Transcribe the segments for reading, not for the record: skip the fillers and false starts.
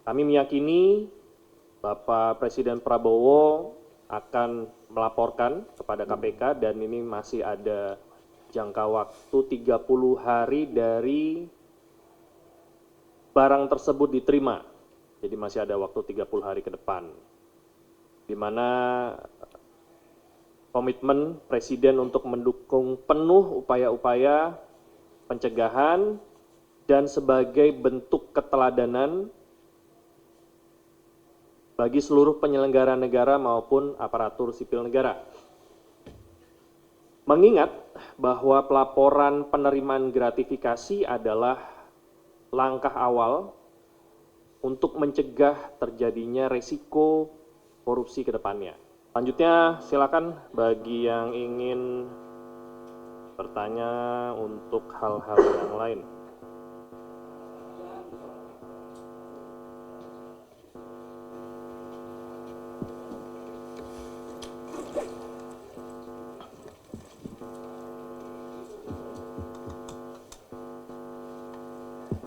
Kami meyakini Bapak Presiden Prabowo akan melaporkan kepada KPK dan ini masih ada jangka waktu 30 hari dari barang tersebut diterima. Jadi masih ada waktu 30 hari ke depan. Di mana komitmen Presiden untuk mendukung penuh upaya-upaya pencegahan dan sebagai bentuk keteladanan bagi seluruh penyelenggara negara maupun aparatur sipil negara. Mengingat bahwa pelaporan penerimaan gratifikasi adalah langkah awal untuk mencegah terjadinya resiko korupsi ke depannya. Selanjutnya silakan bagi yang ingin bertanya untuk hal-hal yang lain.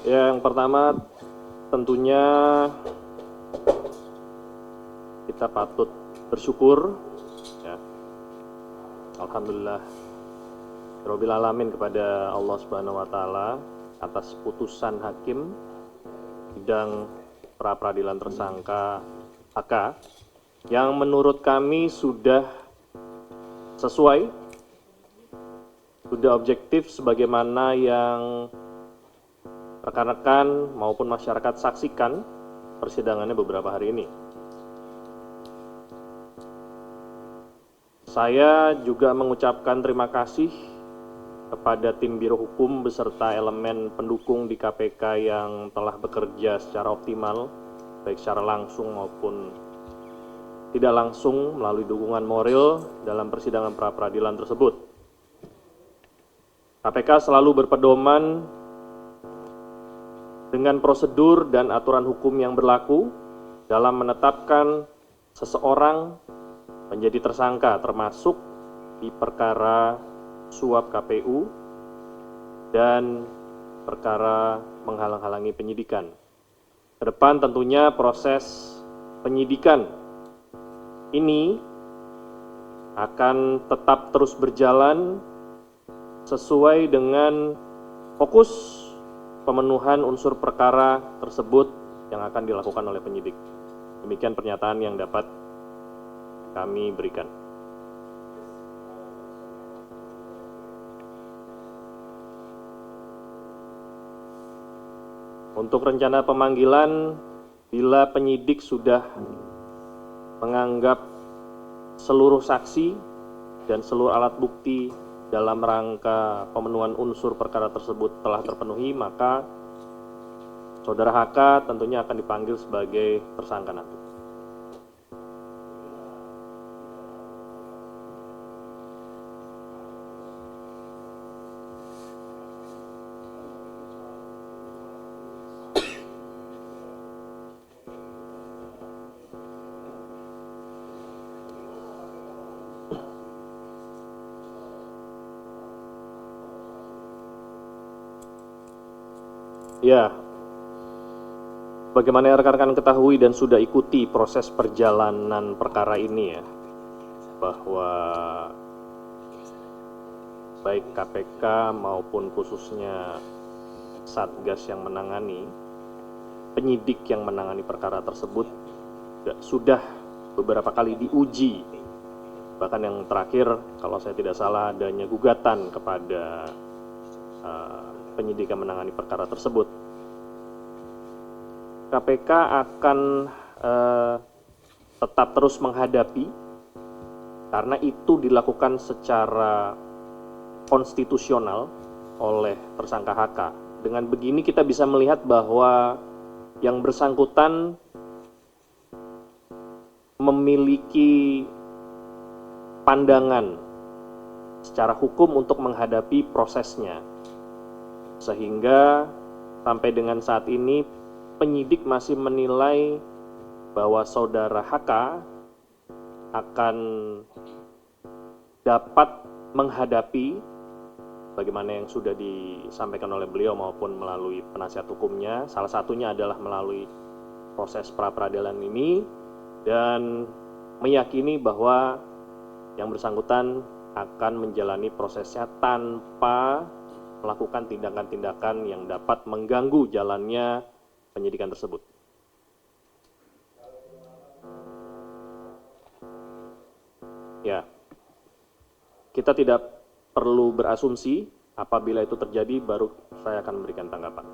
Yang pertama tentunya kita patut bersyukur ya. Alhamdulillah Rabbil alamin kepada Allah Subhanahu wa taala atas putusan hakim sidang pra peradilan tersangka HK yang menurut kami sudah sesuai, sudah objektif sebagaimana yang rekan-rekan maupun masyarakat saksikan persidangannya beberapa hari ini. Saya juga mengucapkan terima kasih kepada tim Biro Hukum beserta elemen pendukung di KPK yang telah bekerja secara optimal, baik secara langsung maupun tidak langsung melalui dukungan moral dalam persidangan pra peradilan tersebut. KPK selalu berpedoman dengan prosedur dan aturan hukum yang berlaku dalam menetapkan seseorang menjadi tersangka termasuk di perkara suap KPU dan perkara menghalang-halangi penyidikan. Ke depan tentunya proses penyidikan ini akan tetap terus berjalan sesuai dengan fokus pemenuhan unsur perkara tersebut yang akan dilakukan oleh penyidik. Demikian pernyataan yang dapat kami berikan. Untuk rencana pemanggilan, bila penyidik sudah menganggap seluruh saksi dan seluruh alat bukti dalam rangka pemenuhan unsur perkara tersebut telah terpenuhi, maka Saudara HK tentunya akan dipanggil sebagai tersangka nanti. Ya, bagaimana rekan-rekan ketahui dan sudah ikuti proses perjalanan perkara ini ya, bahwa baik KPK maupun khususnya Satgas yang menangani, penyidik yang menangani perkara tersebut sudah beberapa kali diuji. Bahkan yang terakhir, kalau saya tidak salah, adanya gugatan kepada penyidik yang menangani perkara tersebut. KPK akan tetap terus menghadapi, karena itu dilakukan secara konstitusional oleh tersangka HK. Dengan begini kita bisa melihat bahwa yang bersangkutan memiliki pandangan secara hukum untuk menghadapi prosesnya. Sehingga sampai dengan saat ini penyidik masih menilai bahwa saudara HK akan dapat menghadapi bagaimana yang sudah disampaikan oleh beliau maupun melalui penasihat hukumnya. Salah satunya adalah melalui proses pra-peradilan ini dan meyakini bahwa yang bersangkutan akan menjalani prosesnya tanpa melakukan tindakan-tindakan yang dapat mengganggu jalannya penyidikan tersebut. Ya, kita tidak perlu berasumsi, apabila itu terjadi baru saya akan memberikan tanggapan.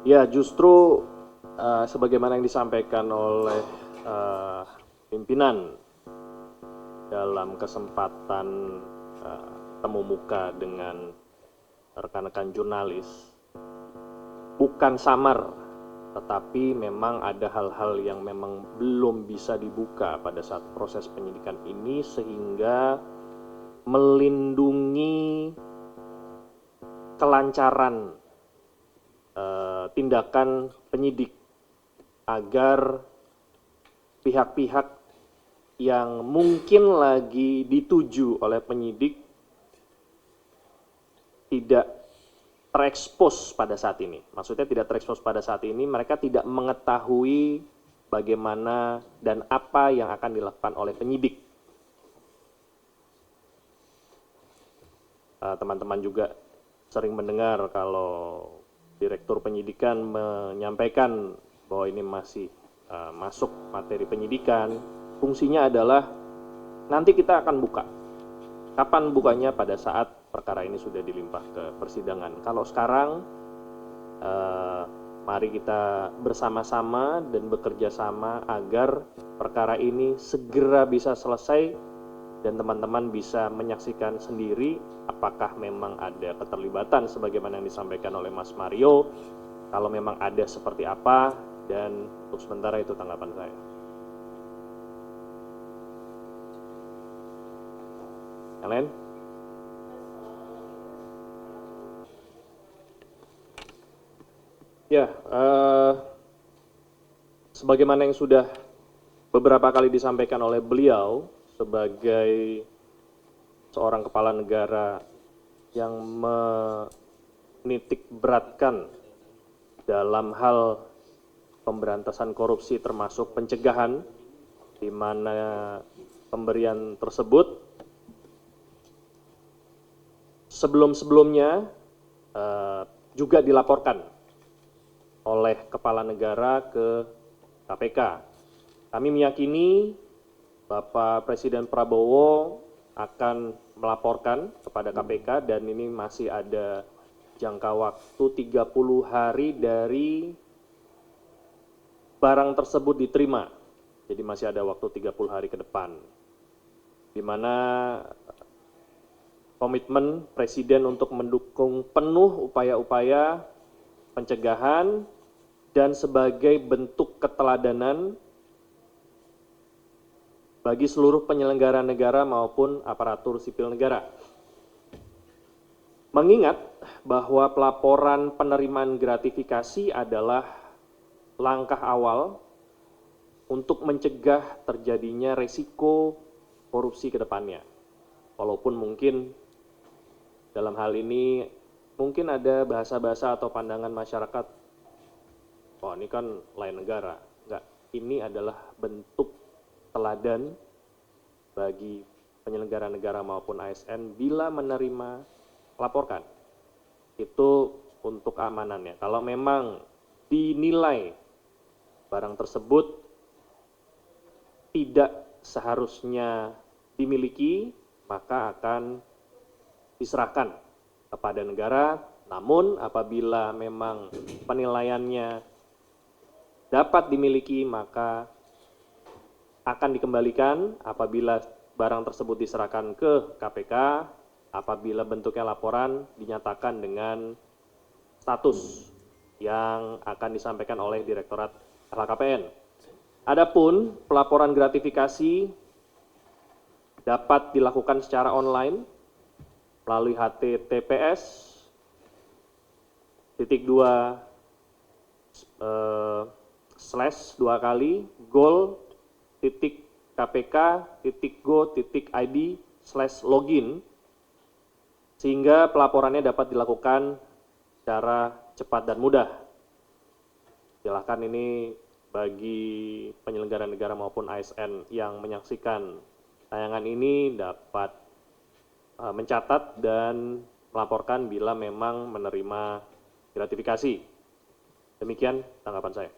Ya, justru sebagaimana yang disampaikan oleh pimpinan dalam kesempatan temu muka dengan rekan-rekan jurnalis, bukan samar, tetapi memang ada hal-hal yang memang belum bisa dibuka pada saat proses penyidikan ini sehingga melindungi kelancaran tindakan penyidik agar pihak-pihak yang mungkin lagi dituju oleh penyidik tidak terekspos pada saat ini. Maksudnya tidak terekspos pada saat ini, mereka tidak mengetahui bagaimana dan apa yang akan dilakukan oleh penyidik. Teman-teman juga sering mendengar kalau Direktur Penyidikan menyampaikan bahwa ini masih masuk materi penyidikan. Fungsinya adalah nanti kita akan buka. Kapan bukanya? Pada saat perkara ini sudah dilimpah ke persidangan. Kalau sekarang, mari kita bersama-sama dan bekerja sama agar perkara ini segera bisa selesai dan teman-teman bisa menyaksikan sendiri apakah memang ada keterlibatan sebagaimana yang disampaikan oleh Mas Mario. Kalau memang ada, seperti apa, dan untuk sementara itu tanggapan saya. Yang lain? Ya, sebagaimana yang sudah beberapa kali disampaikan oleh beliau sebagai seorang kepala negara yang menitik beratkan dalam hal pemberantasan korupsi termasuk pencegahan, di mana pemberian tersebut sebelum-sebelumnya juga dilaporkan oleh kepala negara ke KPK. Kami meyakini Bapak Presiden Prabowo akan melaporkan kepada KPK dan ini masih ada jangka waktu 30 hari dari barang tersebut diterima. Jadi masih ada waktu 30 hari ke depan. Di mana komitmen Presiden untuk mendukung penuh upaya-upaya pencegahan dan sebagai bentuk keteladanan bagi seluruh penyelenggara negara maupun aparatur sipil negara. Mengingat bahwa pelaporan penerimaan gratifikasi adalah langkah awal untuk mencegah terjadinya resiko korupsi ke depannya. Walaupun mungkin dalam hal ini mungkin ada bahasa-bahasa atau pandangan masyarakat, oh ini kan lain negara. Enggak, ini adalah bentuk teladan bagi penyelenggara negara maupun ASN bila menerima laporkan. Itu untuk keamanannya. Kalau memang dinilai barang tersebut tidak seharusnya dimiliki, maka akan diserahkan kepada negara. Namun apabila memang penilaiannya dapat dimiliki, maka akan dikembalikan apabila barang tersebut diserahkan ke KPK, apabila bentuknya laporan dinyatakan dengan status yang akan disampaikan oleh Direktorat LHKPN. Adapun pelaporan gratifikasi dapat dilakukan secara online melalui https //gol.kpk.go.id/login, sehingga pelaporannya dapat dilakukan secara cepat dan mudah. Silakan ini bagi penyelenggara negara maupun ASN yang menyaksikan tayangan ini dapat mencatat dan melaporkan bila memang menerima gratifikasi. Demikian tanggapan saya.